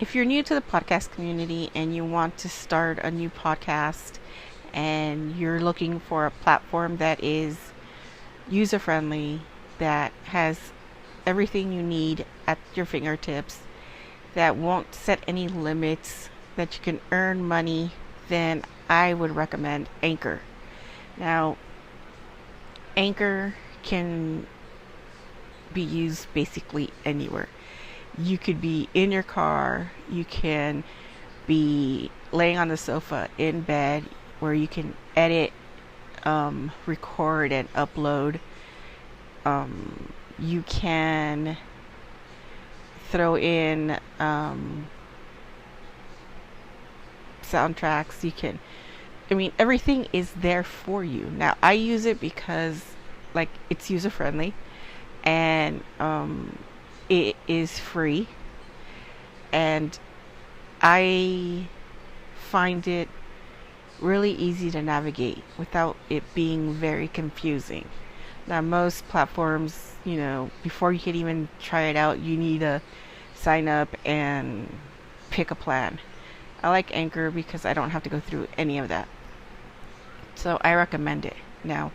If you're new to the podcast community and you want to start a new podcast and you're looking for a platform that is user friendly, that has everything you need at your fingertips, that won't set any limits, that you can earn money, then I would recommend Anchor. Now, Anchor can be used basically anywhere. You could be in your car, you can be laying on the sofa in bed where you can edit, record, and upload. You can throw in soundtracks. Everything is there for you. Now, I use it because, it's user friendly and it is free, and I find it really easy to navigate without it being very confusing. Now, most platforms, before you can even try it out, you need to sign up and pick a plan. I like Anchor because I don't have to go through any of that. So I recommend it. Now,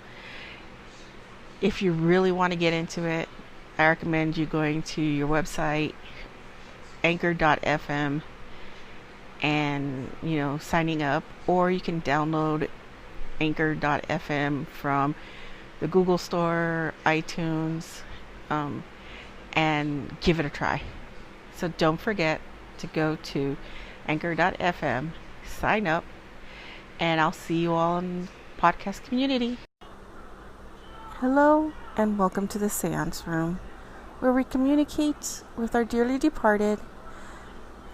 if you really want to get into it, I recommend you going to your website, anchor.fm, and, signing up. Or you can download anchor.fm from the Google Store, iTunes, and give it a try. So don't forget to go to anchor.fm, sign up, and I'll see you all in the podcast community. Hello, and welcome to the seance room, where we communicate with our dearly departed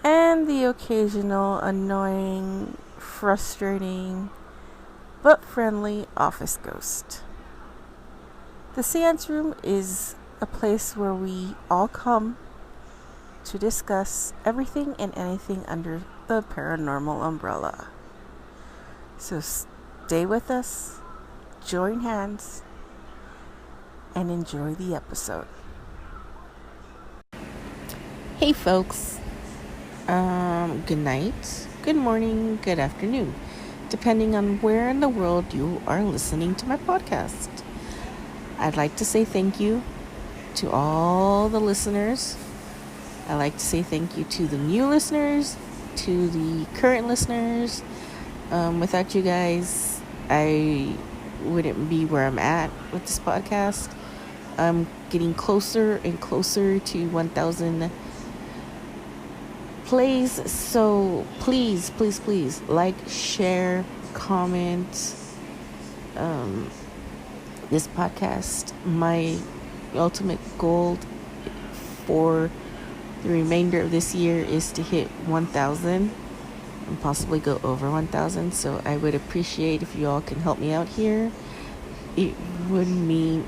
and the occasional annoying, frustrating, but friendly office ghost. The seance room is a place where we all come to discuss everything and anything under the paranormal umbrella. So stay with us, join hands, and enjoy the episode. Hey folks, good night, good morning, good afternoon, depending on where in the world you are listening to my podcast. I'd like to say thank you to all the listeners. I'd like to say thank you to the new listeners, to the current listeners. Without you guys, I wouldn't be where I'm at with this podcast. I'm getting closer and closer to 1,000 plays. So please, please, please like, share, comment this podcast. My ultimate goal for the remainder of this year is to hit 1,000 and possibly go over 1,000. So I would appreciate if you all can help me out here. It would mean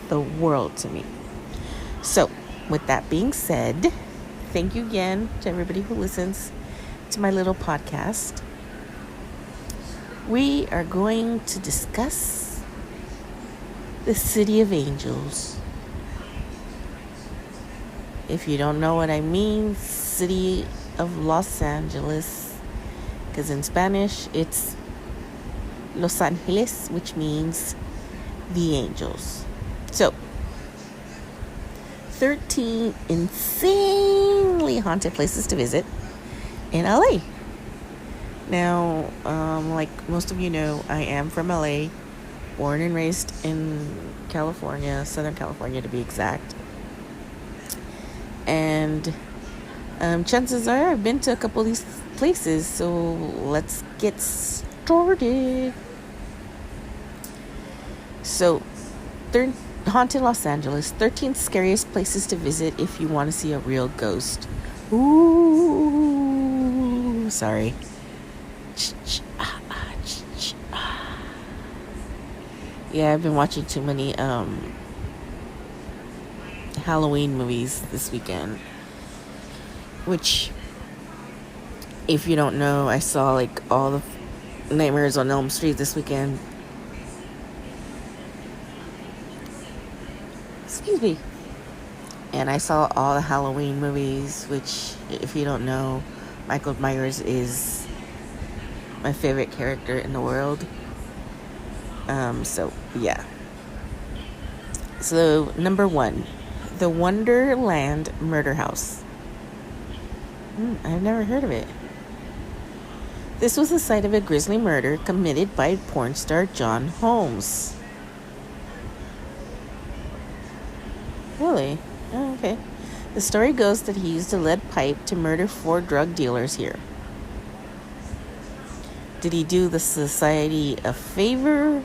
the world to me. So with that being said, thank you again to everybody who listens to my little podcast. We are going to discuss the City of Angels. If you don't know what I mean, City of Los Angeles, because in Spanish it's Los Angeles, which means the angels. So 13 insanely haunted places to visit in LA. Now, like most of you know, I am from LA, born and raised in California, Southern California to be exact. And chances are I've been to a couple of these places, so let's get started. So, Haunted Los Angeles, 13 scariest places to visit if you want to see a real ghost. Ooh, sorry. Yeah, I've been watching too many Halloween movies this weekend, which, if you don't know, I saw all the Nightmares on Elm Street this weekend. Excuse me. And I saw all the Halloween movies, which, if you don't know, Michael Myers is my favorite character in the world. So, yeah. So, number 1, the Wonderland Murder House. I've never heard of it. This was the site of a grisly murder committed by porn star John Holmes. Really? Oh, okay. The story goes that he used a lead pipe to murder 4 drug dealers here. Did he do the society a favor,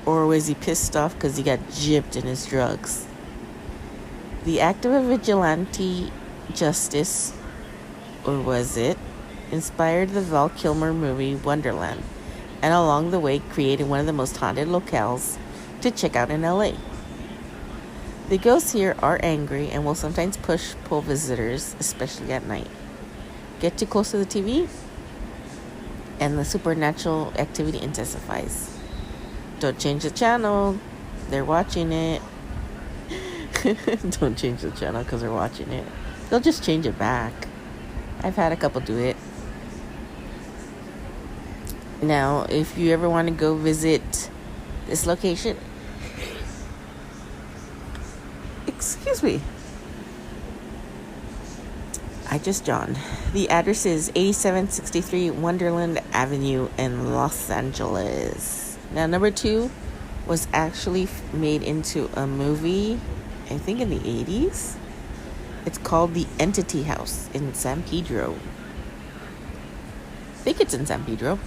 or was he pissed off because he got gypped in his drugs? The act of a vigilante justice, or was it, inspired the Val Kilmer movie Wonderland, and along the way created one of the most haunted locales to check out in LA. The ghosts here are angry and will sometimes pull visitors, especially at night. Get too close to the TV, and the supernatural activity intensifies. Don't change the channel, they're watching it. Don't change the channel because they're watching it. They'll just change it back. I've had a couple do it. Now, if you ever want to go visit this location, excuse me, I just yawned. The address is 8763 Wonderland Avenue in Los Angeles. Now, number 2 was actually made into a movie, I think in the 80s. It's called The Entity House in San Pedro. I think it's in San Pedro.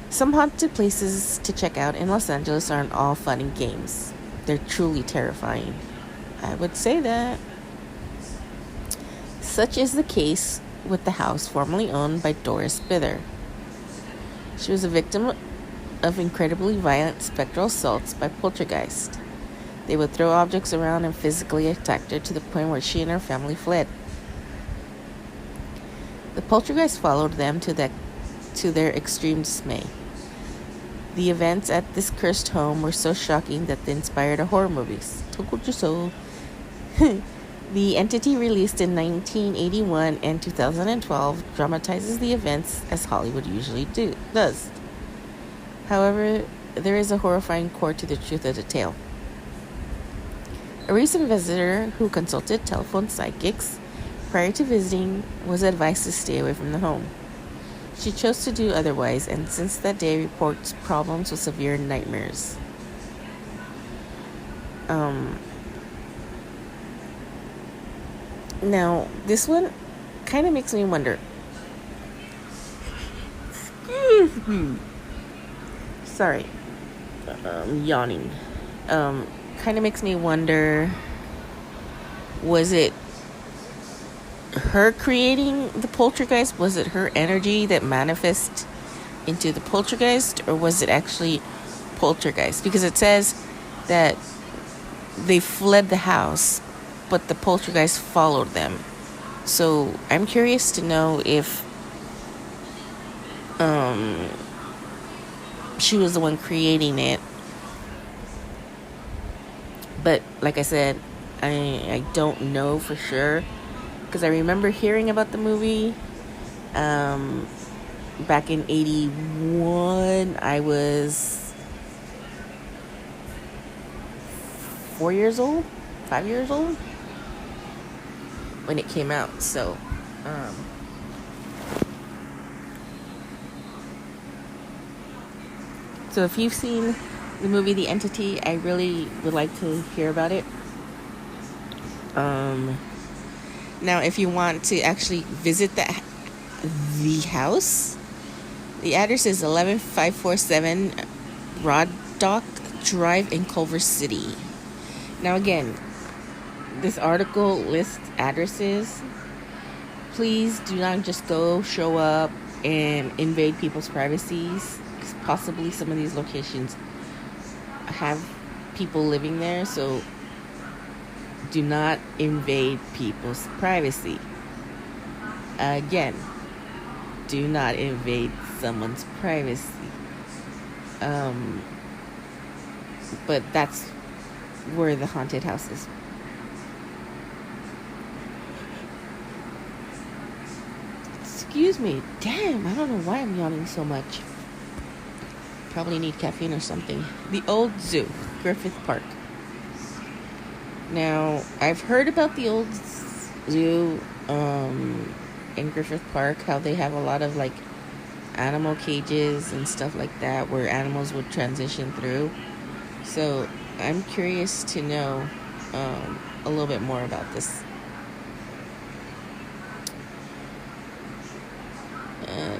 Some haunted places to check out in Los Angeles aren't all fun and games. They're truly terrifying. I would say that. Such is the case with the house formerly owned by Doris Bither. She was a victim of incredibly violent spectral assaults by poltergeists. They would throw objects around and physically attack her to the point where she and her family fled. The poltergeist followed them to their extreme dismay. The events at this cursed home were so shocking that they inspired a horror movies. Told you so. The Entity, released in 1981 and 2012, dramatizes the events as Hollywood usually does. However, there is a horrifying core to the truth of the tale. A recent visitor who consulted telephone psychics prior to visiting was advised to stay away from the home. She chose to do otherwise, and since that day reports problems with severe nightmares. Now, this one kind of makes me wonder. Excuse me. Sorry. Yawning. Kind of makes me wonder, was it her creating the poltergeist? Was it her energy that manifested into the poltergeist, or was it actually poltergeist? Because it says that they fled the house, but the poltergeist followed them. So I'm curious to know if she was the one creating it. But like I said, I don't know for sure, because I remember hearing about the movie back in 81. I was 5 years old when it came out. So if you've seen the movie The Entity, I really would like to hear about it. Now, if you want to actually visit the house, the address is 11547 Rod Dock Drive in Culver City. Now, again, this article lists addresses. Please do not just show up and invade people's privacies, because possibly some of these locations have people living there, so do not invade people's privacy. Again, do not invade someone's privacy. But that's where the haunted house is. Excuse me. Damn, I don't know why I'm yawning so much. Probably need caffeine or something. The old zoo, Griffith Park. Now, I've heard about the old zoo in Griffith Park, how they have a lot of like animal cages and stuff like that where animals would transition through. So I'm curious to know a little bit more about this.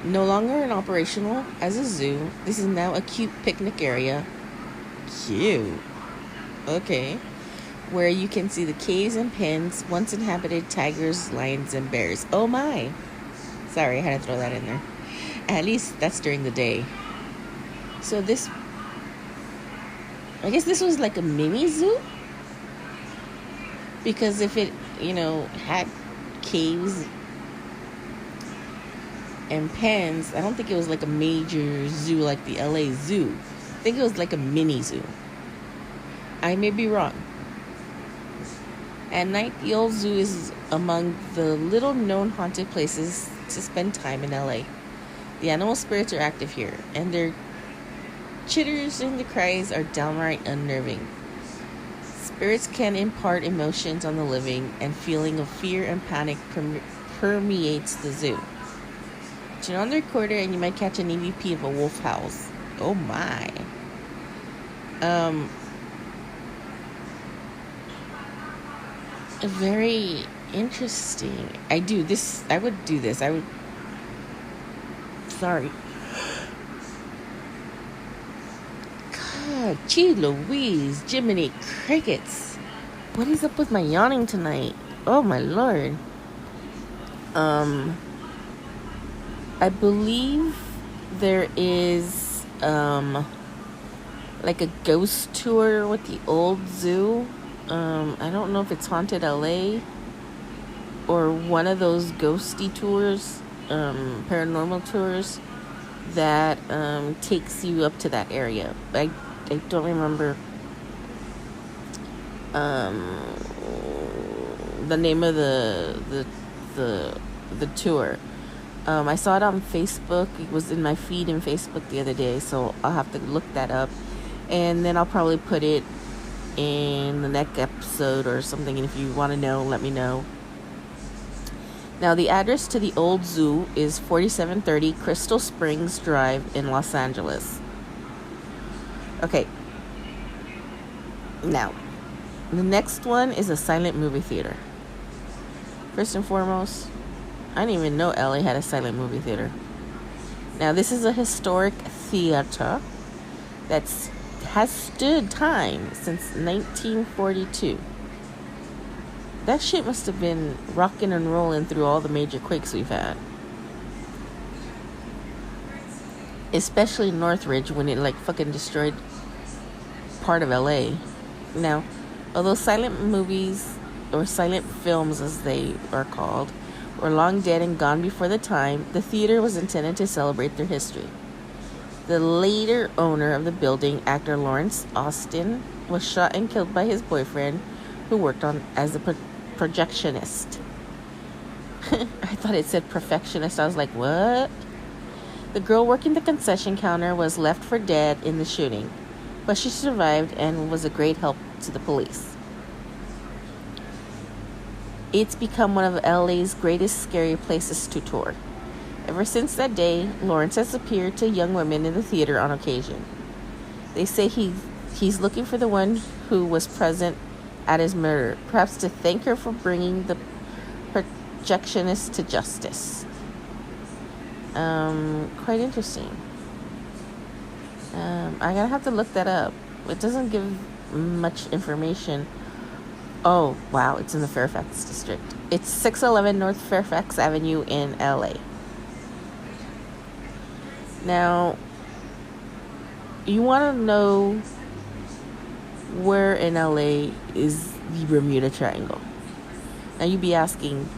No longer in operational as a zoo, this is now a cute picnic area. Cute. Okay. Where you can see the caves and pens once inhabited tigers, lions, and bears. Oh my. Sorry, I had to throw that in there. At least that's during the day. So this, I guess this was like a mini zoo? Because if it, had caves and pens, I don't think it was like a major zoo like the LA Zoo. I think it was like a mini zoo. I may be wrong. At night, the old zoo is among the little known haunted places to spend time in LA. The animal spirits are active here, and their chitters and the cries are downright unnerving. Spirits can impart emotions on the living, and feeling of fear and panic permeates the zoo. Turn on the recorder and you might catch an EVP of a wolf howls. Oh my. Very interesting. I would do this. Sorry. God, gee Louise, Jiminy Crickets. What is up with my yawning tonight? Oh my lord. I believe there is like a ghost tour with the old zoo. I don't know if it's Haunted LA or one of those ghosty tours, paranormal tours that takes you up to that area. I don't remember the name of the tour. I saw it on Facebook. It was in my feed in Facebook the other day, so I'll have to look that up, and then I'll probably put it in the next episode or something. And if you want to know, let me know. Now, the address to the old zoo is 4730 Crystal Springs Drive in Los Angeles. Okay. Now, the next one is a silent movie theater. First and foremost, I didn't even know LA had a silent movie theater. Now, this is a historic theater that has stood time since 1942. That shit must have been rocking and rolling through all the major quakes we've had. Especially Northridge, when it like fucking destroyed part of LA. Now, although silent movies, or silent films as they are called, were long dead and gone before the time, the theater was intended to celebrate their history. The later owner of the building, actor Lawrence Austin, was shot and killed by his boyfriend, who worked on as a projectionist. I thought it said perfectionist. I was like, what? The girl working the concession counter was left for dead in the shooting, but she survived and was a great help to the police. It's become one of LA's greatest scary places to tour. Ever since that day, Lawrence has appeared to young women in the theater on occasion. They say he's looking for the one who was present at his murder, perhaps to thank her for bringing the projectionist to justice. Quite interesting. I'm gonna have to look that up. It doesn't give much information. Oh, wow, it's in the Fairfax district. It's 611 North Fairfax Avenue in LA. Now, you want to know where in LA is the Bermuda Triangle. Now, you'd be asking,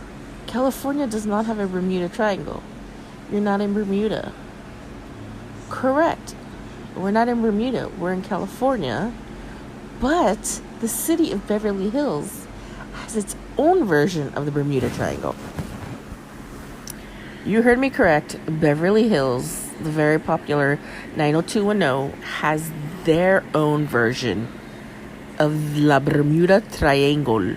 California does not have a Bermuda Triangle. You're not in Bermuda. Correct. We're not in Bermuda. We're in California. But the city of Beverly Hills has its own version of the Bermuda Triangle. You heard me correct. Beverly Hills, the very popular 90210, has their own version of La Bermuda Triangle.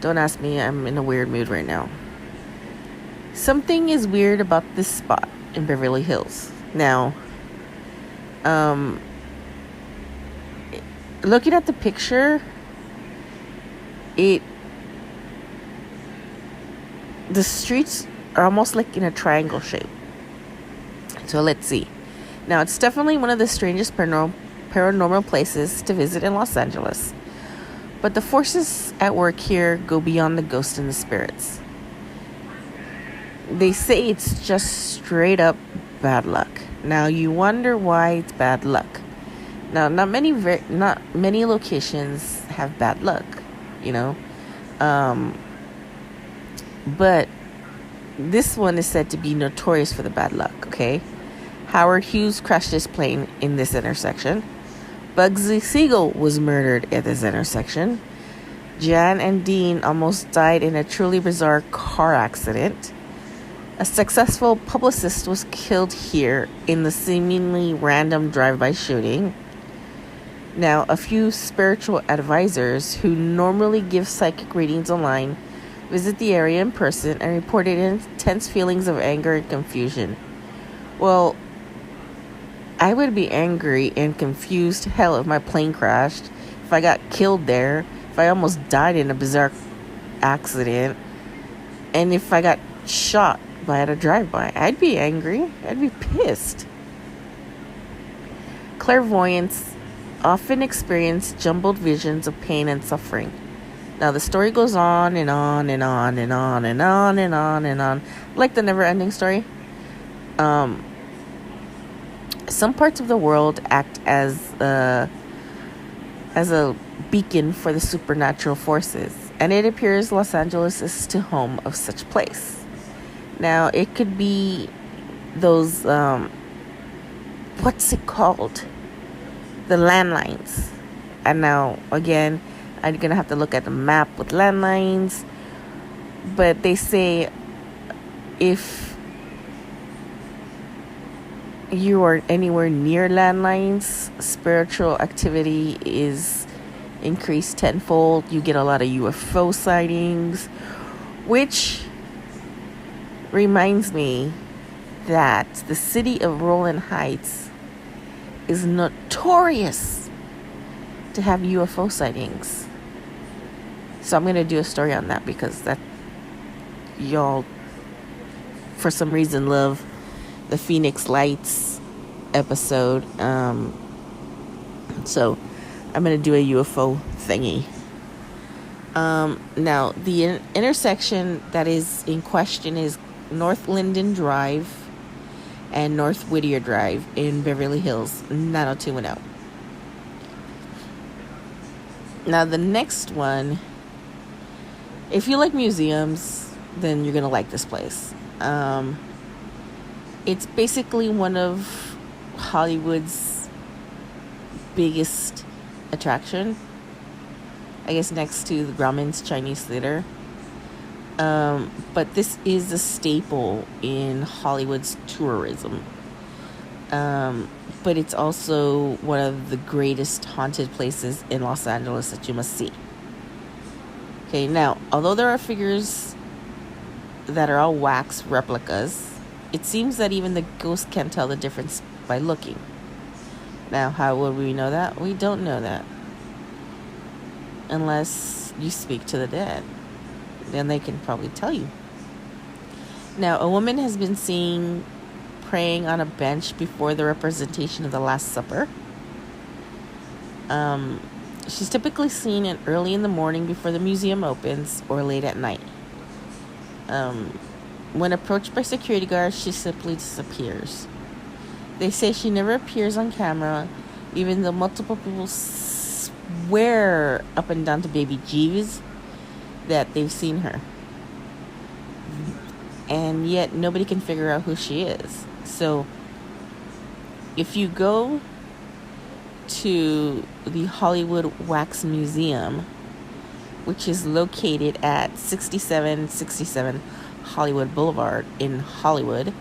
Don't ask me, I'm in a weird mood right now. Something is weird about this spot in Beverly Hills. Now, looking at the picture, the streets are almost like in a triangle shape. So let's see. Now, it's definitely one of the strangest paranormal places to visit in Los Angeles. But the forces at work here go beyond the ghosts and the spirits. They say it's just straight up bad luck. Now, you wonder why it's bad luck. Now, not many locations have bad luck, you know. But this one is said to be notorious for the bad luck, okay? Howard Hughes crashed his plane in this intersection. Bugsy Siegel was murdered at this intersection. Jan and Dean almost died in a truly bizarre car accident. A successful publicist was killed here in the seemingly random drive-by shooting. Now, a few spiritual advisors who normally give psychic readings online visit the area in person and reported intense feelings of anger and confusion. Well, I would be angry and confused. Hell, if my plane crashed, if I got killed there, if I almost died in a bizarre accident, and if I got shot by at a drive-by, I'd be angry. I'd be pissed. Clairvoyants often experience jumbled visions of pain and suffering. Now, the story goes on and on and on and on and on and on and on, like the never-ending story. Some parts of the world act as a beacon for the supernatural forces, and it appears Los Angeles is the home of such place. Now, it could be those, what's it called? The landlines. And now, again, I'm going to have to look at the map with landlines. But they say if you are anywhere near landlines, spiritual activity is increased tenfold. You get a lot of UFO sightings, which reminds me that the city of Roland Heights is notorious to have UFO sightings. So I'm going to do a story on that because that y'all, for some reason, love the Phoenix Lights episode. So I'm going to do a UFO thingy. Now, the intersection that is in question is North Linden Drive and North Whittier Drive in Beverly Hills, 90210. Now, the next one, if you like museums, then you're going to like this place. It's basically one of Hollywood's biggest attraction. I guess next to the Grauman's Chinese Theater. But this is a staple in Hollywood's tourism. But it's also one of the greatest haunted places in Los Angeles that you must see. Okay, now, although there are figures that are all wax replicas, it seems that even the ghosts can't tell the difference by looking. Now, how will we know that? We don't know that. Unless you speak to the dead. Then they can probably tell you. Now, a woman has been seen praying on a bench before the representation of the Last Supper. She's typically seen early in the morning before the museum opens or late at night. When approached by security guards, she simply disappears. They say she never appears on camera, even though multiple people swear up and down to baby Jeeves that they've seen her. And yet nobody can figure out who she is. So if you go to the Hollywood Wax Museum, which is located at 6767 Hollywood Boulevard in Hollywood,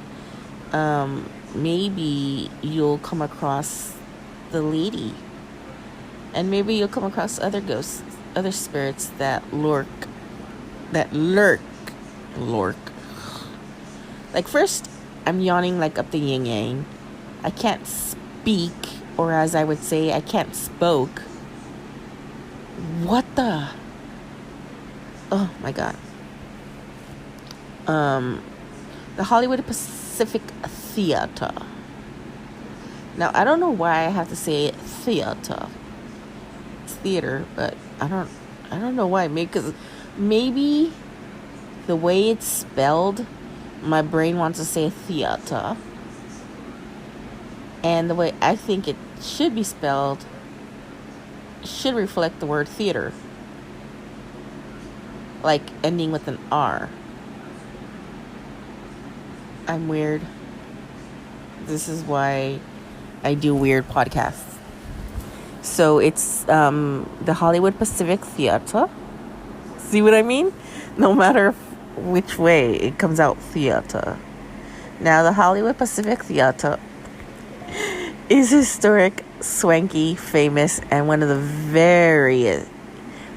maybe you'll come across the lady, and maybe you'll come across other ghosts, other spirits that lurk. Like, first, I'm yawning like up the yin yang. I can't speak, or as I would say, I can't spoke. What the? Oh my god. The Hollywood Pacific Theater. Now, I don't know why I have to say theater. It's theater, but I don't know why. Maybe the way it's spelled, my brain wants to say theater. And the way I think it should be spelled should reflect the word theater. Like ending with an R. I'm weird. This is why I do weird podcasts. So it's the Hollywood Pacific Theater. See what I mean? No matter which way, it comes out theater. Now, the Hollywood Pacific Theater is historic, swanky, famous, and one of the very,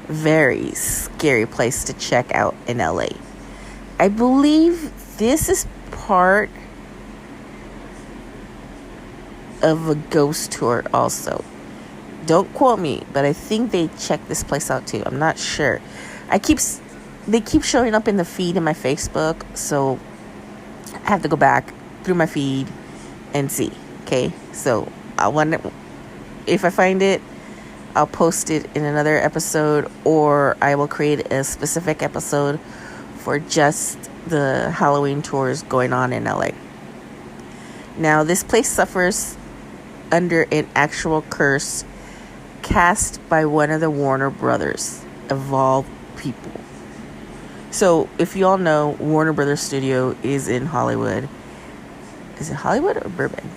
very scary place to check out in LA. I believe this is part of a ghost tour also. Don't quote me, but I think they check this place out too. I'm not sure. They keep showing up in the feed in my Facebook, so I have to go back through my feed and see. Okay, so if I find it, I'll post it in another episode, or I will create a specific episode for just the Halloween tours going on in LA. Now, this place suffers under an actual curse cast by one of the Warner Brothers, of all people. So, if you all know, Warner Brothers Studio is in Hollywood. Is it Hollywood or Burbank?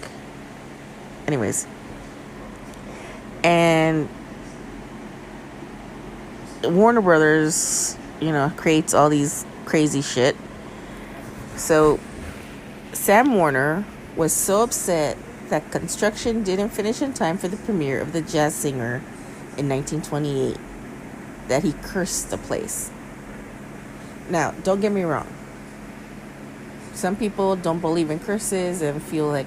Anyways. And Warner Brothers, creates all these crazy shit. So, Sam Warner was so upset that construction didn't finish in time for the premiere of The Jazz Singer in 1928 that he cursed the place. Now, don't get me wrong. Some people don't believe in curses and feel like,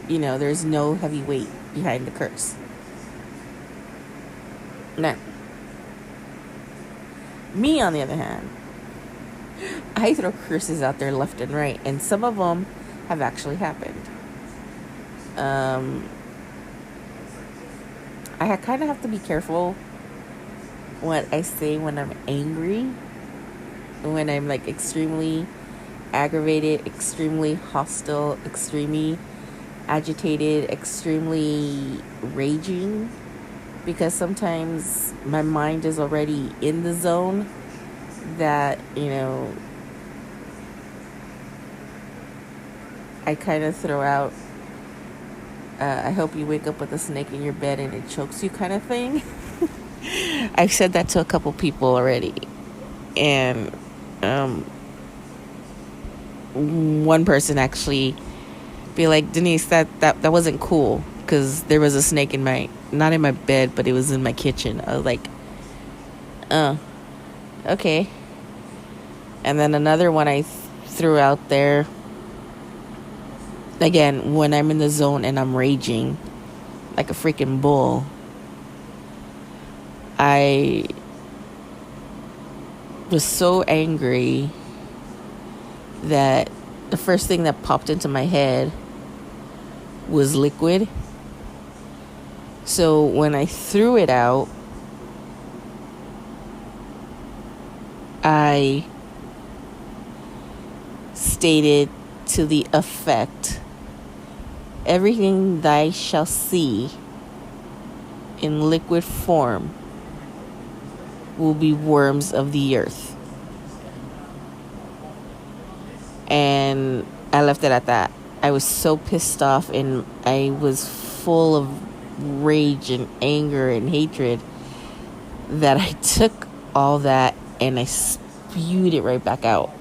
there's no heavy weight behind the curse. Now, me, on the other hand, I throw curses out there left and right, and some of them have actually happened. I kind of have to be careful what I say when I'm angry, when I'm like extremely aggravated, extremely hostile, extremely agitated, extremely raging, because sometimes my mind is already in the zone that, I kind of throw out, I hope you wake up with a snake in your bed and it chokes you kind of thing. I've said that to a couple people already. And one person actually be like, Denise, that wasn't cool, because there was a snake not in my bed, but it was in my kitchen. I was like, okay. And then another one I threw out there, again, when I'm in the zone and I'm raging like a freaking bull, I was so angry that the first thing that popped into my head was liquid. So when I threw it out, I stated to the effect, everything thy shall see in liquid form will be worms of the earth. And I left it at that. I was so pissed off, and I was full of rage and anger and hatred that I took all that and I spewed it right back out.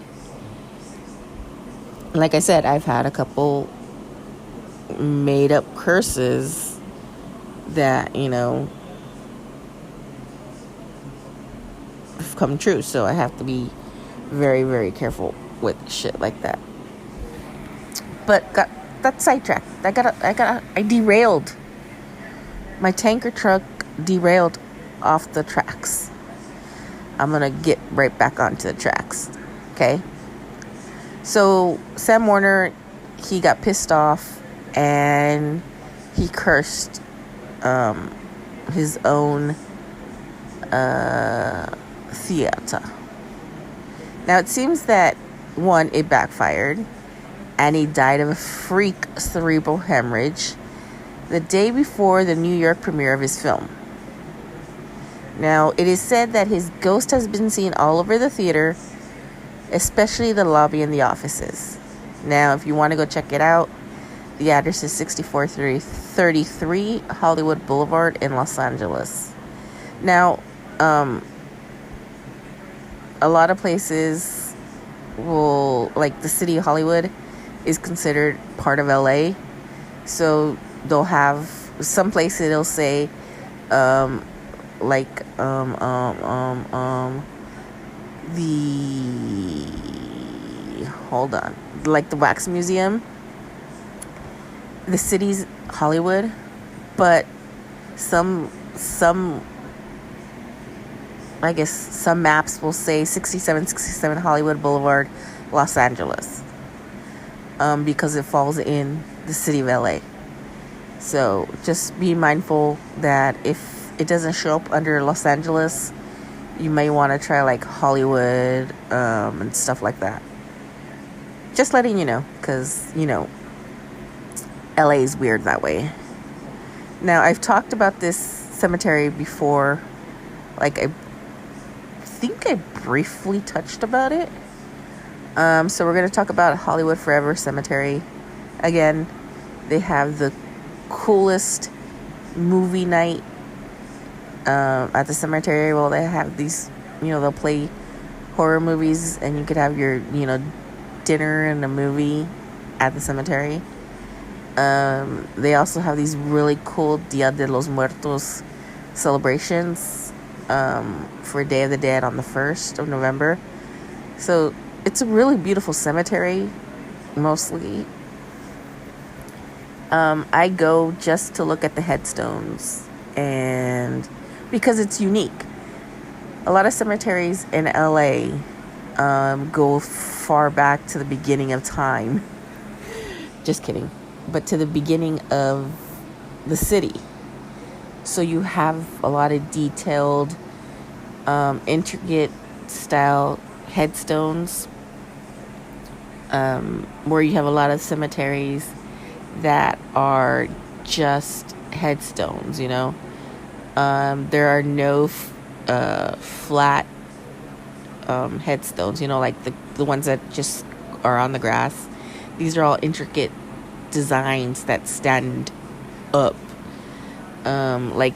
Like I said, I've had a couple made up curses that, have come true. So I have to be very, very careful with shit like that. But got sidetracked. I derailed. My tanker truck derailed off the tracks. I'm gonna get right back onto the tracks. Okay? So Sam Warner, he got pissed off and he cursed his own theater. Now it seems that one, it backfired, and he died of a freak cerebral hemorrhage the day before the New York premiere of his film. Now, it is said that his ghost has been seen all over the theater, especially the lobby and the offices. Now, if you want to go check it out, the address is 6433 Hollywood Boulevard in Los Angeles. Now, a lot of places will, like the city of Hollywood is considered part of LA. So they'll have some places it'll say the hold on, like the Wax Museum, the city's Hollywood, but some I guess some maps will say 6767 Hollywood Boulevard, Los Angeles, because it falls in the city of LA. So just be mindful that if it doesn't show up under Los Angeles, you may want to try like Hollywood and stuff like that. Just letting you know, because LA is weird that way. Now, I've talked about this cemetery before. Like, I think I briefly touched about it. So we're going to talk about Hollywood Forever Cemetery. Again, they have the coolest movie night at the cemetery. Well, they have these, they'll play horror movies, and you could have your, dinner and a movie at the cemetery. They also have these really cool Dia de los Muertos celebrations for Day of the Dead on the 1st of November. So it's a really beautiful cemetery, mostly. I go just to look at the headstones, and because it's unique. A lot of cemeteries in LA go far back to the beginning of time. Just kidding. But to the beginning of the city. So you have a lot of detailed, intricate style headstones, where you have a lot of cemeteries that are just headstones, there are no flat headstones, like the ones that just are on the grass. These are all intricate designs that stand up, like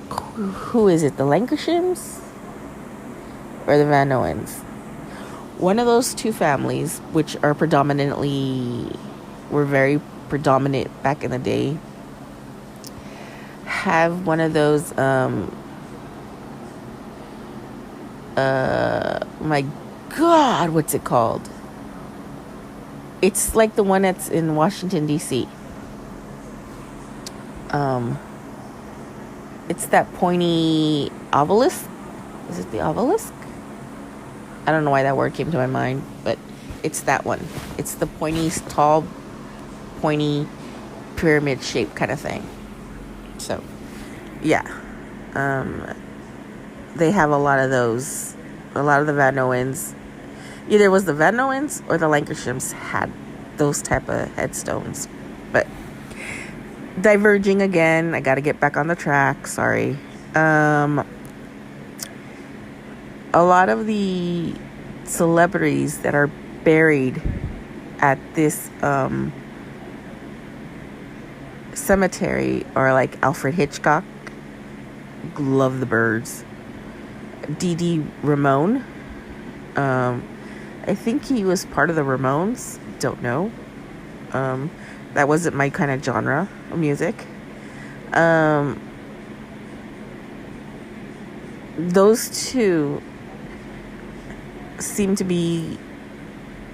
who is it, the Lancashires or the Van Owens? One of those two families, which are were very predominant back in the day, have one of those my God, what's it called? It's like the one that's in Washington, D.C. It's that pointy obelisk. Is it the obelisk? I don't know why that word came to my mind, but it's that one. It's the tall, pointy, pyramid-shaped kind of thing. So, yeah. They have a lot of those. A lot of the Van Owens, either it was the Van Owens or the Lancashires had those type of headstones. But diverging again, I got to get back on the track. Sorry. A lot of the celebrities that are buried at this cemetery are like Alfred Hitchcock. Love the birds. Dee Dee Ramone. I think he was part of the Ramones. Don't know. That wasn't my kind of genre of music. Those two seem to be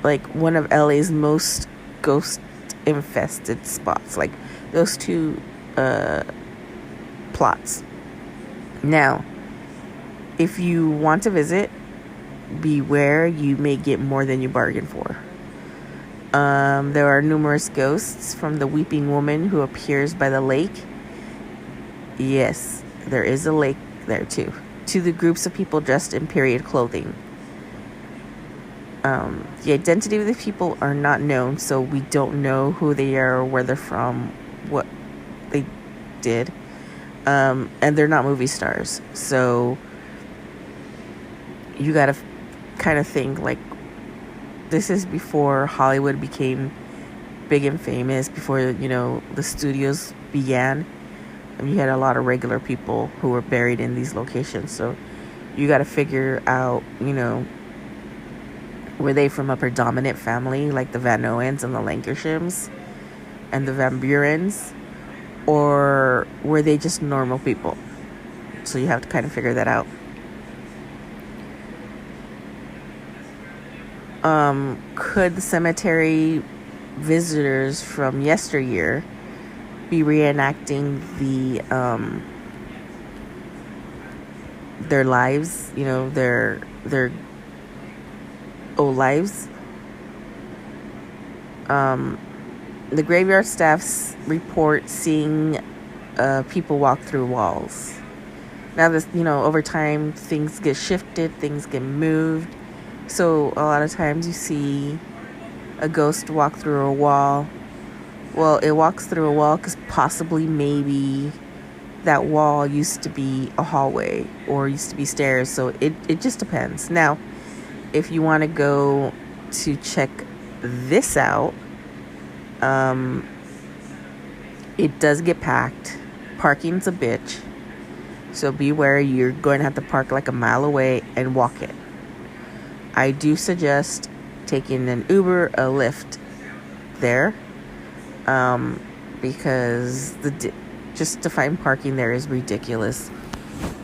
like one of LA's most ghost infested spots. Like those two plots. Now, if you want to visit, beware, you may get more than you bargain for. There are numerous ghosts, from the weeping woman who appears by the lake. Yes, there is a lake there too. To the groups of people dressed in period clothing. The identity of the people are not known, so we don't know who they are or where they're from, what they did. And they're not movie stars, so you gotta kind of think like this is before Hollywood became big and famous, before the studios began. And you had a lot of regular people who were buried in these locations, so you got to figure out, were they from a predominant family like the Van Owens and the Lancashires and the Van Burens, or were they just normal people? So you have to kind of figure that out. Could the cemetery visitors from yesteryear be reenacting their lives, their old lives? The graveyard staffs report seeing people walk through walls. Now this, over time things get shifted, things get moved. So a lot of times you see a ghost walk through a wall. Well, it walks through a wall because possibly maybe that wall used to be a hallway or used to be stairs. So it just depends. Now, if you want to go to check this out, it does get packed. Parking's a bitch. So beware, you're going to have to park like a mile away and walk it. I do suggest taking an Uber, a Lyft there, because just to find parking there is ridiculous.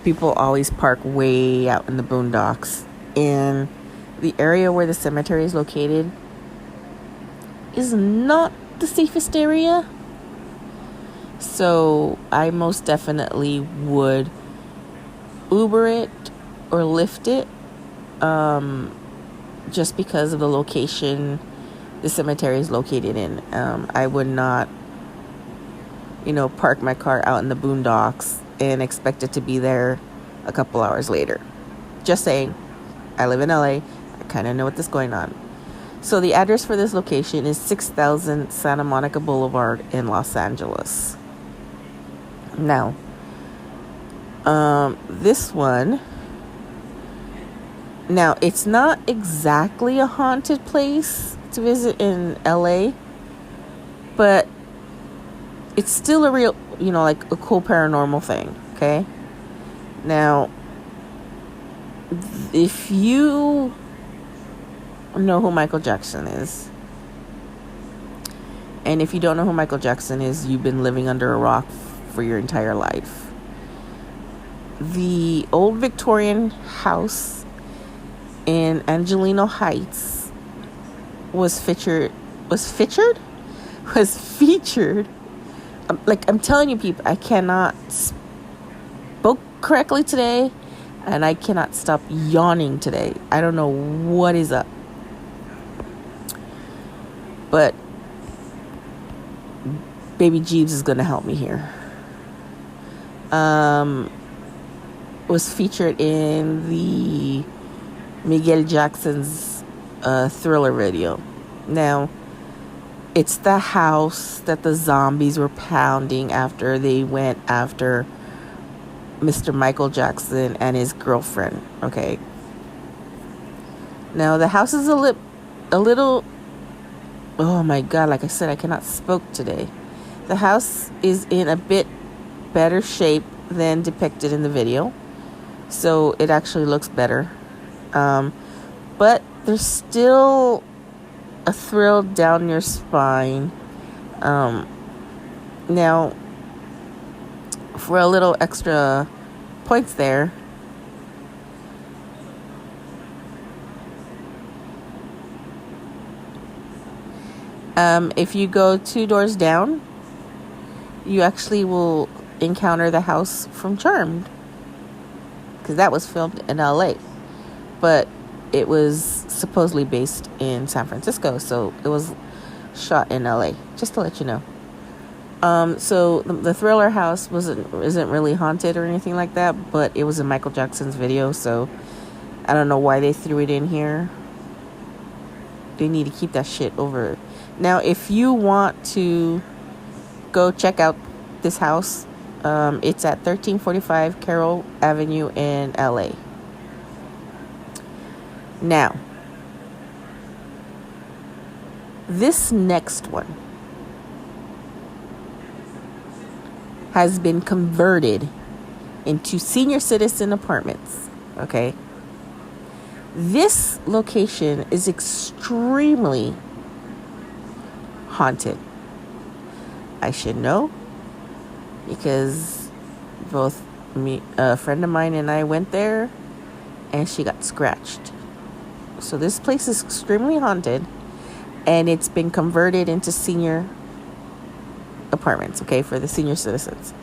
People always park way out in the boondocks, and the area where the cemetery is located is not the safest area. So I most definitely would Uber it or Lyft it, just because of the location the cemetery is located in. I would not, park my car out in the boondocks and expect it to be there a couple hours later. Just saying, I live in LA. I kind of know what is going on. So the address for this location is 6000 Santa Monica Boulevard in Los Angeles. Now, this one, now it's not exactly a haunted place to visit in LA, but it's still a real, like a cool paranormal thing. Okay. Now, if you know who Michael Jackson is, and if you don't know who Michael Jackson is, you've been living under a rock for your entire life. The old Victorian house in Angelino Heights was featured. Like, I'm telling you, people, I cannot spoke correctly today, and I cannot stop yawning today. I don't know what is up, but Baby Jeeves is gonna help me here. Was featured in the Miguel Jackson's Thriller video. Now, it's the house that the zombies were pounding after they went after Mr. Michael Jackson and his girlfriend. Okay. Now, the house is a little, oh my God, like I said, I cannot spoke today. The house is in a bit better shape than depicted in the video, so it actually looks better. but there's still a thrill down your spine. Now, for a little extra points there, if you go 2 doors down, you actually will encounter the house from Charmed, because that was filmed in LA, but it was supposedly based in San Francisco, so it was shot in LA, just to let you know. So the Thriller house isn't really haunted or anything like that, but it was in Michael Jackson's video, so I don't know why they threw it in here. They need to keep that shit over. Now, if you want to go check out this house, it's at 1345 Carroll Avenue in LA. Now, this next one has been converted into senior citizen apartments. Okay. This location is extremely haunted. I should know, because both a friend of mine and I went there, and she got scratched. So this place is extremely haunted, and it's been converted into senior apartments, okay, for the senior citizens.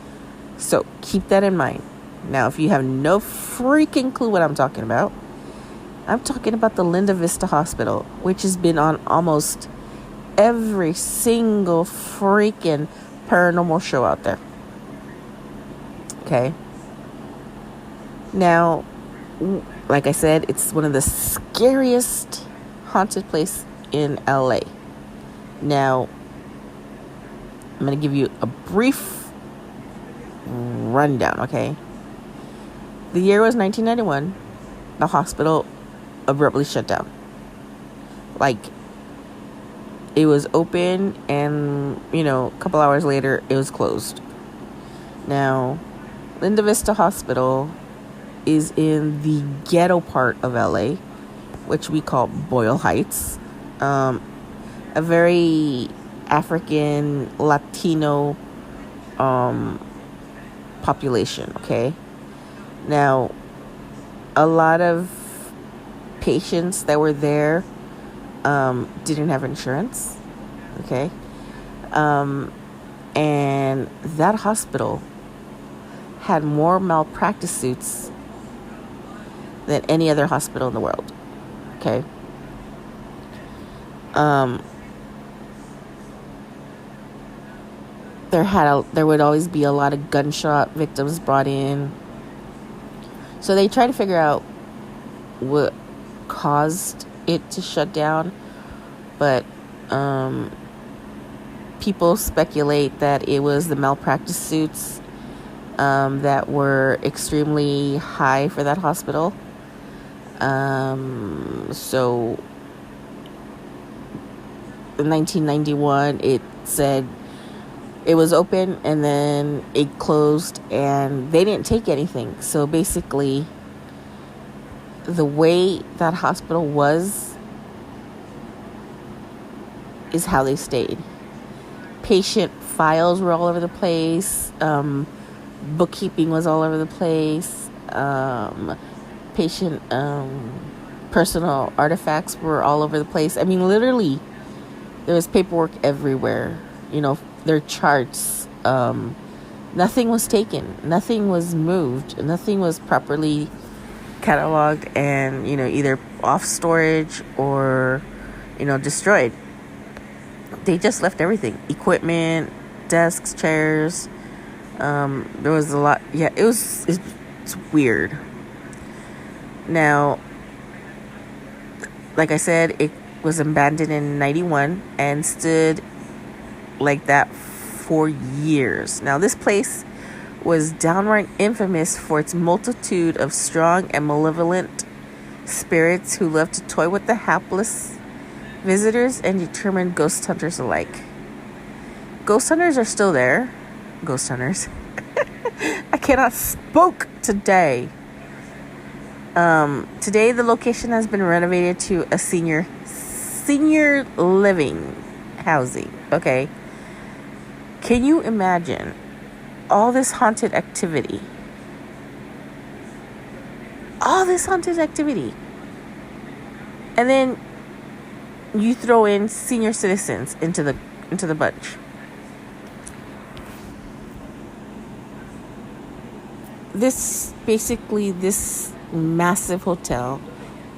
So keep that in mind. Now, if you have no freaking clue what I'm talking about, I'm talking about the Linda Vista Hospital, which has been on almost every single freaking paranormal show out there. Okay. Now, like I said, it's one of the scariest haunted places in LA. Now, I'm going to give you a brief rundown, okay? The year was 1991. The hospital abruptly shut down. Like, it was open, and, a couple hours later, it was closed. Now, Linda Vista Hospital is in the ghetto part of LA, which we call Boyle Heights. A very African Latino population, okay? Now, a lot of patients that were there didn't have insurance, okay? And that hospital had more malpractice suits than any other hospital in the world, okay? There would always be a lot of gunshot victims brought in. So they tried to figure out what caused it to shut down, but people speculate that it was the malpractice suits that were extremely high for that hospital. So in 1991, it said it was open, and then it closed, and they didn't take anything. So basically, the way that hospital was is how they stayed. Patient files were all over the place. Bookkeeping was all over the place. Patient personal artifacts were all over the place. I mean, literally, there was paperwork everywhere. Their charts. Nothing was taken. Nothing was moved. Nothing was properly cataloged and, either off storage or, destroyed. They just left everything. Equipment, desks, chairs. There was a lot. Yeah, it's weird. Now, like I said, it was abandoned in 91 and stood like that for years. Now, this place was downright infamous for its multitude of strong and malevolent spirits who loved to toy with the hapless visitors and determined ghost hunters alike. Ghost hunters are still there. Ghost hunters. I cannot spoke today. Today, the location has been renovated to a senior living housing. Okay, can you imagine all this haunted activity? And then you throw in senior citizens into the bunch. This massive hotel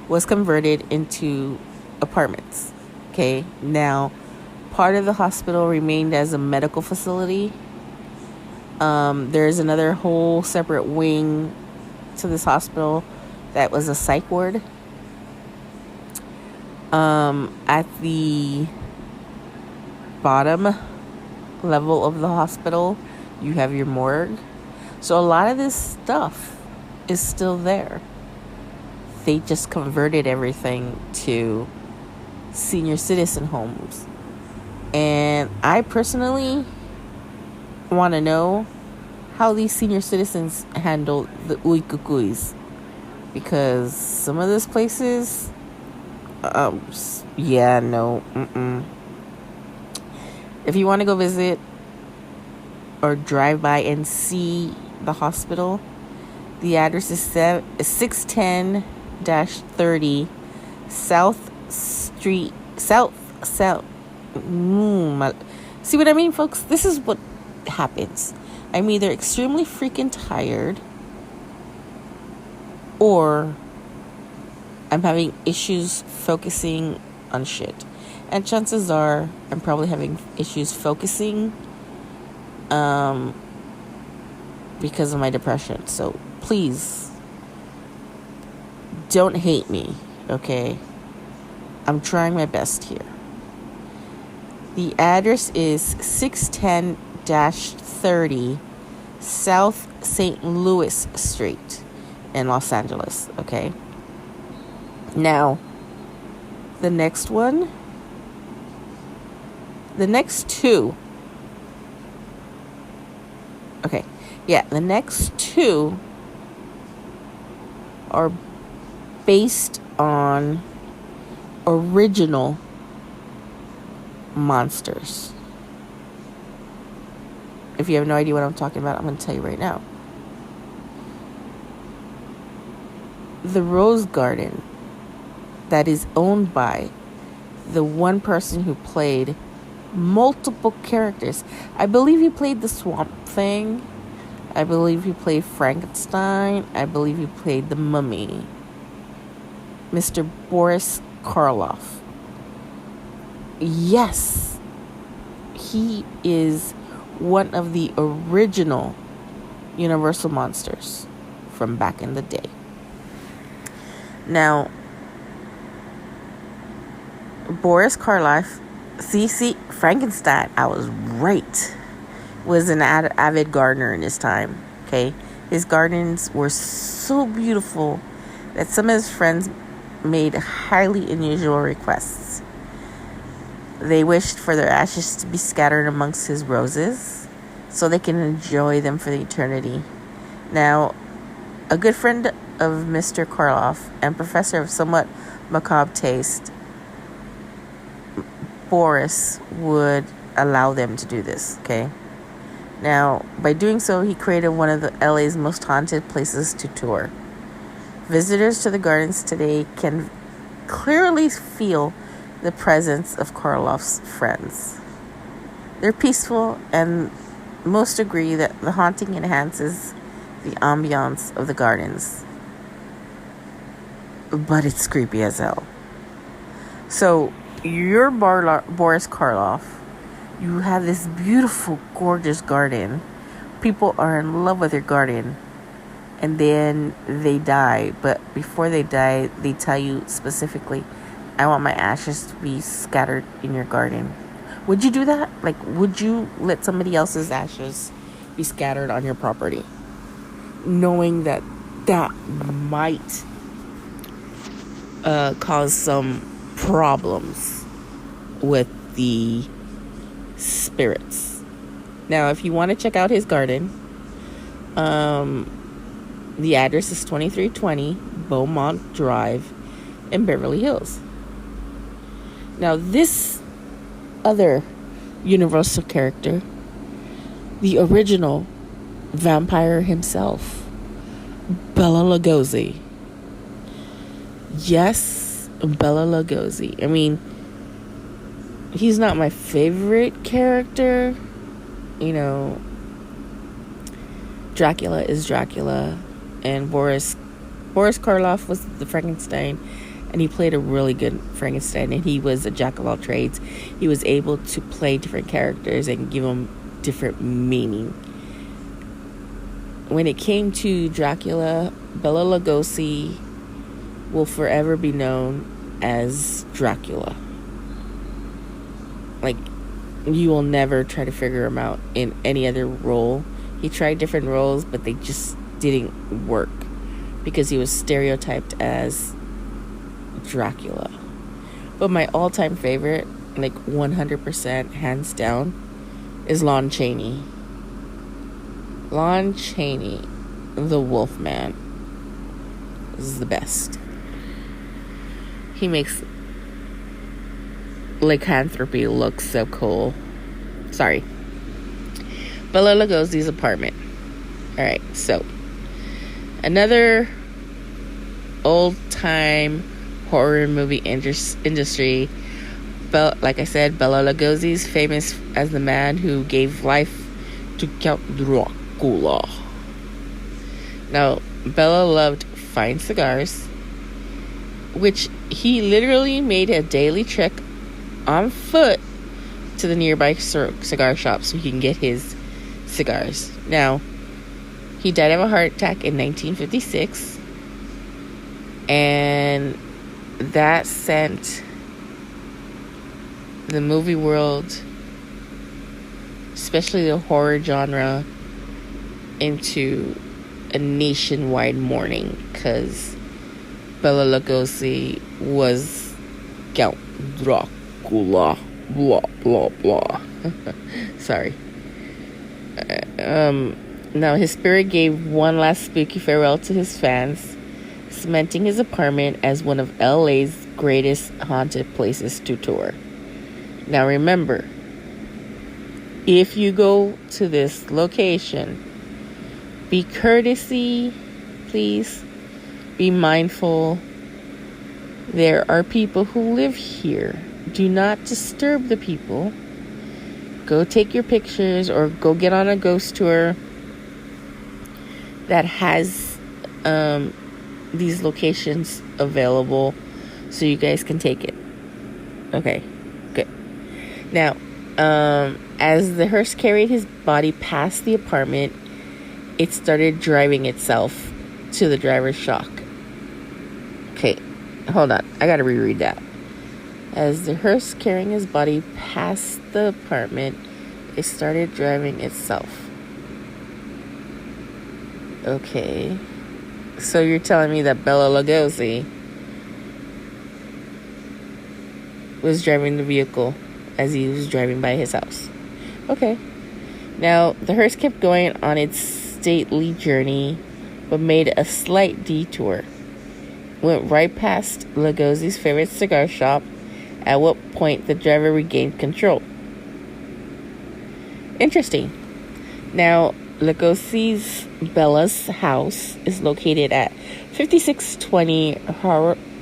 was converted into apartments. Okay, now part of the hospital remained as a medical facility. There's another whole separate wing to this hospital that was a psych ward. At the bottom level of the hospital, you have your morgue. So a lot of this stuff is still there. They just converted everything to senior citizen homes. And I personally want to know how these senior citizens handle the uikukuis. Because some of these places, If you want to go visit or drive by and see the hospital, the address is 610-30 South Street. South. See what I mean, folks? This is what happens. I'm either extremely freaking tired, or I'm having issues focusing on shit. And chances are I'm probably having issues focusing because of my depression. So please don't hate me, okay? I'm trying my best here. The address is 610-30 South St. Louis Street in Los Angeles, okay? Now, the next two are based on original monsters. If you have no idea what I'm talking about, I'm going to tell you right now. The Rose Garden that is owned by the one person who played multiple characters. I believe he played the Swamp Thing. I believe he played Frankenstein. I believe he played the Mummy. Mr. Boris Karloff. Yes, he is one of the original Universal monsters from back in the day. Now, Boris Karloff, Frankenstein, I was right, was an avid gardener in his time, okay? His gardens were so beautiful that some of his friends made highly unusual requests. They wished for their ashes to be scattered amongst his roses so they can enjoy them for the eternity. Now, a good friend of Mr. Karloff and professor of somewhat macabre taste, Boris would allow them to do this, okay? Now, by doing so, he created one of the LA's most haunted places to tour. Visitors to the gardens today can clearly feel the presence of Karloff's friends. They're peaceful, and most agree that the haunting enhances the ambiance of the gardens. But it's creepy as hell. So, you're Boris Karloff. You have this beautiful, gorgeous garden. People are in love with your garden. And then they die. But before they die, they tell you specifically, I want my ashes to be scattered in your garden. Would you do that? Like, would you let somebody else's ashes be scattered on your property, knowing that that might cause some problems with the spirits? Now, if you want to check out his garden, The address is 2320 Beaumont Drive in Beverly Hills. Now, this other Universal character, the original vampire himself, Bela Lugosi. Yes, Bela Lugosi. I mean, he's not my favorite character. You know, Dracula is Dracula, and Boris Karloff was the Frankenstein, and he played a really good Frankenstein, and he was a jack of all trades. He was able to play different characters and give them different meaning. When it came to Dracula, Bela Lugosi will forever be known as Dracula. Like, you will never try to figure him out in any other role. He tried different roles, but they just didn't work because he was stereotyped as Dracula. But my all-time favorite, like 100% hands down, is Lon Chaney. Lon Chaney, the Wolfman, is the best. He makes lycanthropy look so cool. Sorry. Bela Lugosi's apartment. Alright, so another old-time horror movie industry. Like I said, Bela Lugosi's famous as the man who gave life to Count Dracula. Now, Bela loved fine cigars, which he literally made a daily trek on foot to the nearby cigar shop so he can get his cigars. Now, he died of a heart attack in 1956, and that sent the movie world, especially the horror genre, into a nationwide mourning because Bela Lugosi was Count Dracula. Blah blah blah. Sorry. Now his spirit gave one last spooky farewell to his fans, cementing his apartment as one of LA's greatest haunted places to tour. Now remember, if you go to this location, be courtesy, please. Be mindful. There are people who live here. Do not disturb the people. Go take your pictures or go get on a ghost tour that has these locations available so you guys can take it. Okay, good. Now, as the hearse carried his body past the apartment, it started driving itself to the driver's shock. Okay, hold on. I gotta reread that. As the hearse carrying his body past the apartment, it started driving itself. Okay. So you're telling me that Bela Lugosi was driving the vehicle as he was driving by his house. Okay. Now, the hearse kept going on its stately journey, but made a slight detour. Went right past Lugosi's favorite cigar shop, at what point the driver regained control. Interesting. Now, Lugosi's Bella's house is located at 5620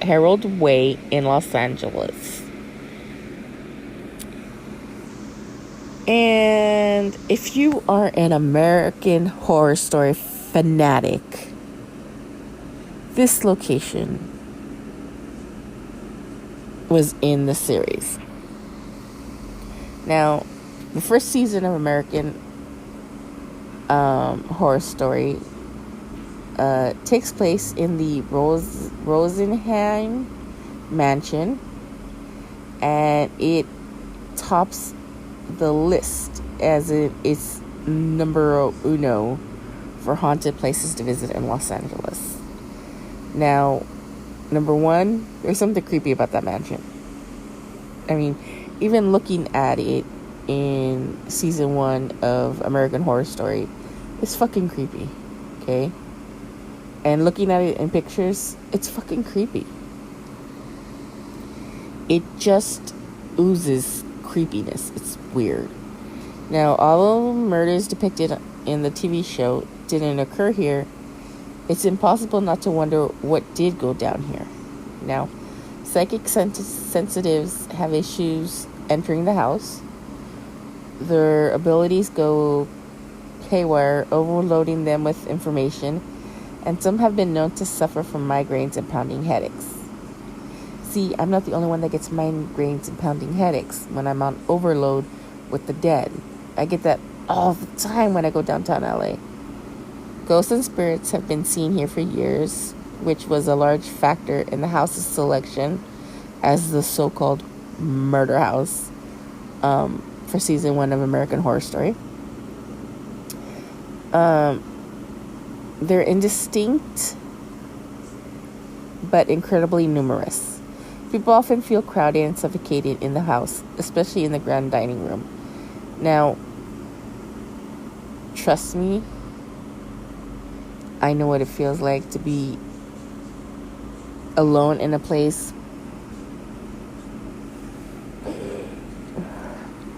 Harold Way in Los Angeles. And if you are an American Horror Story fanatic, this location was in the series. Now, the first season of American Horror Story takes place in the Rosenheim mansion, and it tops the list as it's numero uno for haunted places to visit in Los Angeles. Now, number one, there's something creepy about that mansion. I mean, even looking at it in season 1 of American Horror Story, it's fucking creepy. Okay? And looking at it in pictures, it's fucking creepy. It just oozes creepiness. It's weird. Now, although murders depicted in the TV show didn't occur here, it's impossible not to wonder what did go down here. Now, psychic sensitives have issues entering the house. Their abilities go haywire, overloading them with information, and some have been known to suffer from migraines and pounding headaches. See, I'm not the only one that gets migraines and pounding headaches when I'm on overload with the dead. I get that all the time when I go downtown LA. Ghosts and spirits have been seen here for years, which was a large factor in the house's selection as the so-called murder house for season 1 of American Horror Story. They're indistinct but incredibly numerous. People often feel crowded and suffocated in the house, especially in the grand dining room. Now, trust me, I know what it feels like to be alone in a place,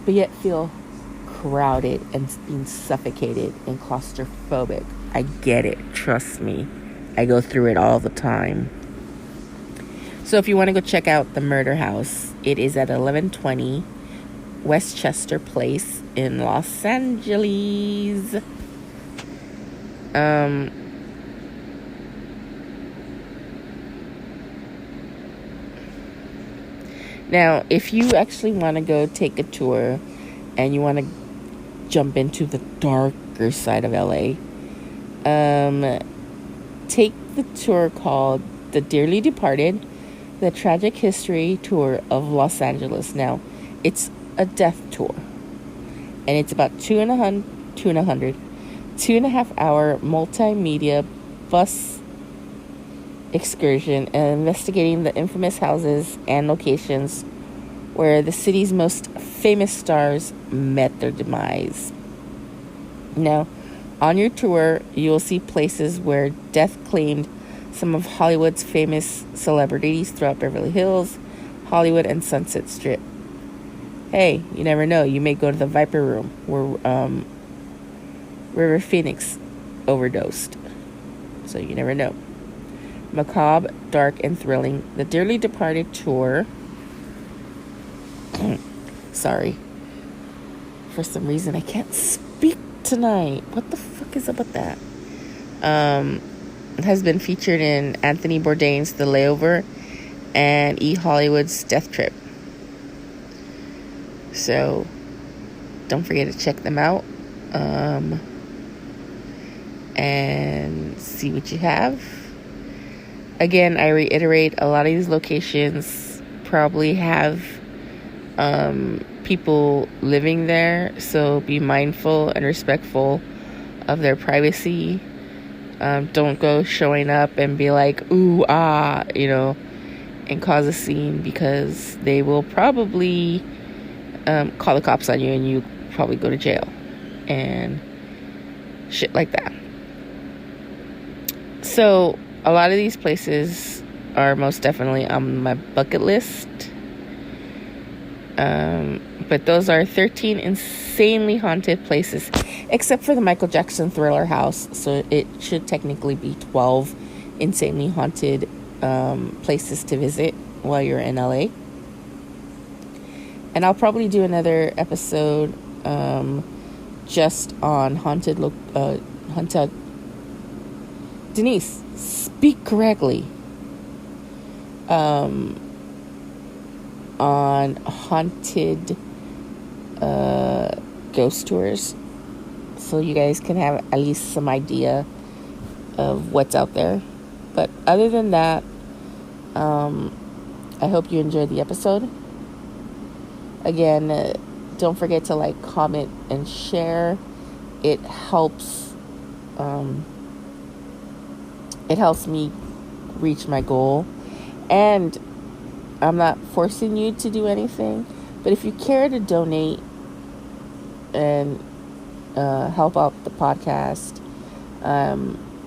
but yet feel crowded and being suffocated and claustrophobic. I get it. Trust me. I go through it all the time. So if you want to go check out the murder house, it is at 1120 Westchester Place in Los Angeles. Now, if you actually want to go take a tour and you want to jump into the darker side of LA, take the tour called The Dearly Departed, The Tragic History Tour of Los Angeles. Now, it's a death tour, and it's about 2.5 hour multimedia bus excursion and investigating the infamous houses and locations where the city's most famous stars met their demise. Now, on your tour, you will see places where death claimed some of Hollywood's famous celebrities throughout Beverly Hills, Hollywood, and Sunset Strip. Hey, you never know. You may go to the Viper Room where River Phoenix overdosed. So you never know. Macabre, dark, and thrilling. The Dearly Departed tour. Sorry. For some reason, I can't speak tonight. What the fuck is up with that? It has been featured in Anthony Bourdain's The Layover and E. Hollywood's Death Trip. So, don't forget to check them out. And see what you have. Again, I reiterate, a lot of these locations probably have people living there, so be mindful and respectful of their privacy. Don't go showing up and be like, ooh, ah, and cause a scene, because they will probably call the cops on you and you probably go to jail and shit like that. So a lot of these places are most definitely on my bucket list. But those are 13 insanely haunted places, except for the Michael Jackson Thriller house. So it should technically be 12 insanely haunted places to visit while you're in LA. And I'll probably do another episode just on haunted. Denise, speak correctly. On haunted ghost tours, so you guys can have at least some idea of what's out there. But other than that, I hope you enjoyed the episode. Again, don't forget to like, comment, and share. It helps me reach my goal. And I'm not forcing you to do anything, but if you care to donate and help out the podcast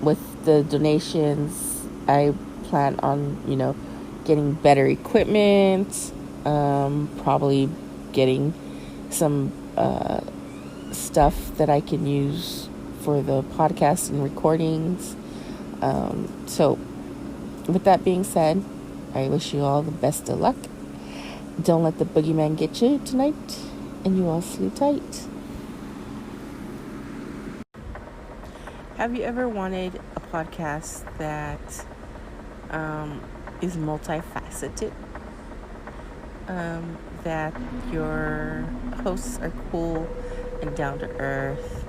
with the donations, I plan on, getting better equipment, probably getting some stuff that I can use for the podcast and recordings. So, with that being said, I wish you all the best of luck. Don't let the boogeyman get you tonight, and you all sleep tight. Have you ever wanted a podcast that is multifaceted? That your hosts are cool and down to earth.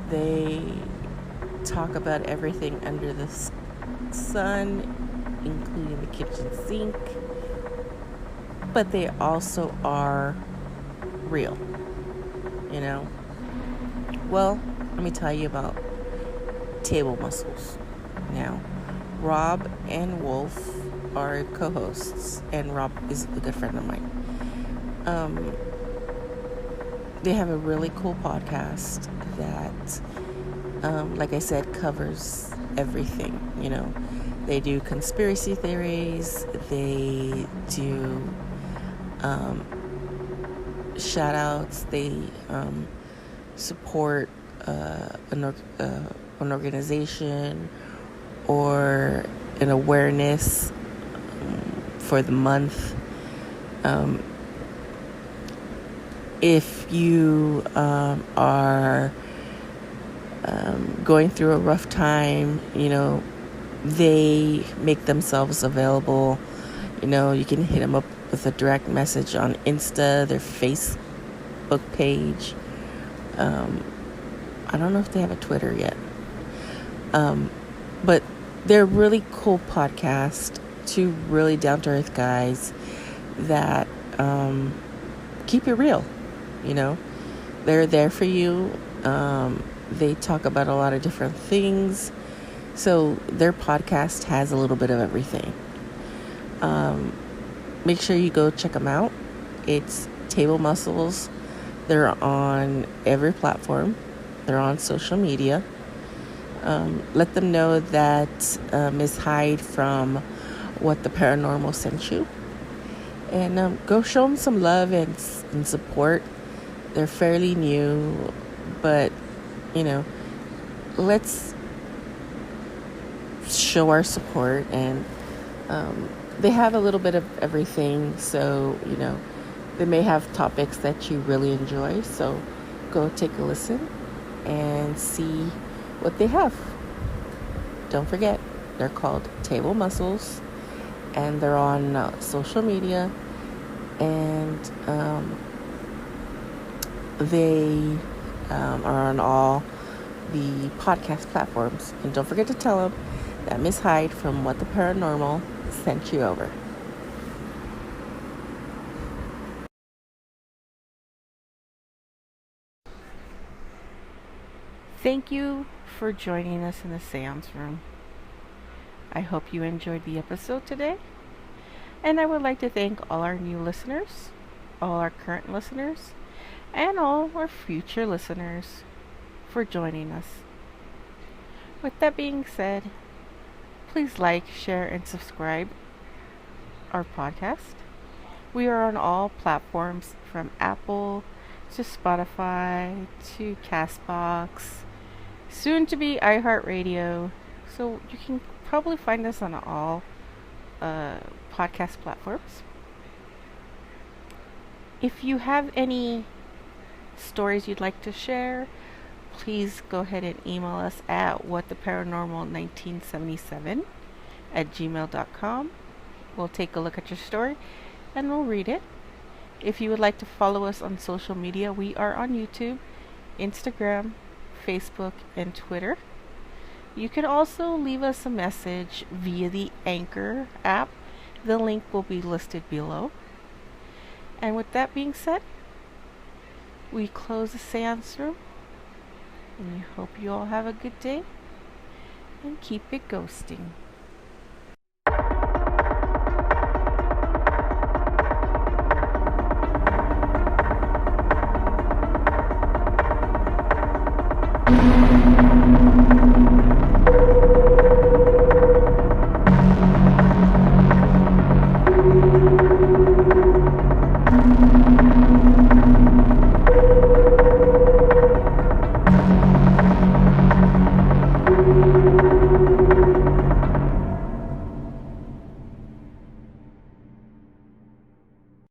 They talk about everything under the sun, including the kitchen sink, but they also are real. Well, let me tell you about Table Muscles. Now, Rob and Wolf are co-hosts, and Rob is a good friend of mine. They have a really cool podcast that, like I said, covers everything. They do conspiracy theories. They do shout outs. They support an organization or an awareness for the month. If you are going through a rough time, they make themselves available. You can hit them up with a direct message on Insta, their Facebook page. I don't know if they have a Twitter yet. But they're a really cool podcast. Two really down-to-earth guys that keep it real. They're there for you. They talk about a lot of different things. So their podcast has a little bit of everything. Make sure you go check them out. It's Table Muscles. They're on every platform. They're on social media. Let them know that Ms. Hyde from What the Paranormal sent you. And go show them some love and support. They're fairly new, but, let's show our support. And they have a little bit of everything, so, they may have topics that you really enjoy. So go take a listen and see what they have. Don't forget, they're called Table Muscles, and they're on social media, and they are on all the podcast platforms. And don't forget to tell them that Miss Hyde from What the Paranormal sent you over. Thank you for joining us in the seance room. I hope you enjoyed the episode today. And I would like to thank all our new listeners, all our current listeners, and all our future listeners for joining us. With that being said, please like, share, and subscribe our podcast. We are on all platforms from Apple to Spotify to castbox, soon to be iHeartRadio. So you can probably find us on all podcast platforms. If you have any stories you'd like to share, please go ahead and email us at whattheparanormal1977@gmail.com. We'll take a look at your story and we'll read it. If you would like to follow us on social media, we are on YouTube, Instagram, Facebook, and Twitter. You can also leave us a message via the Anchor app. The link will be listed below. And with that being said, we close the seance room. And we hope you all have a good day and keep it ghosting.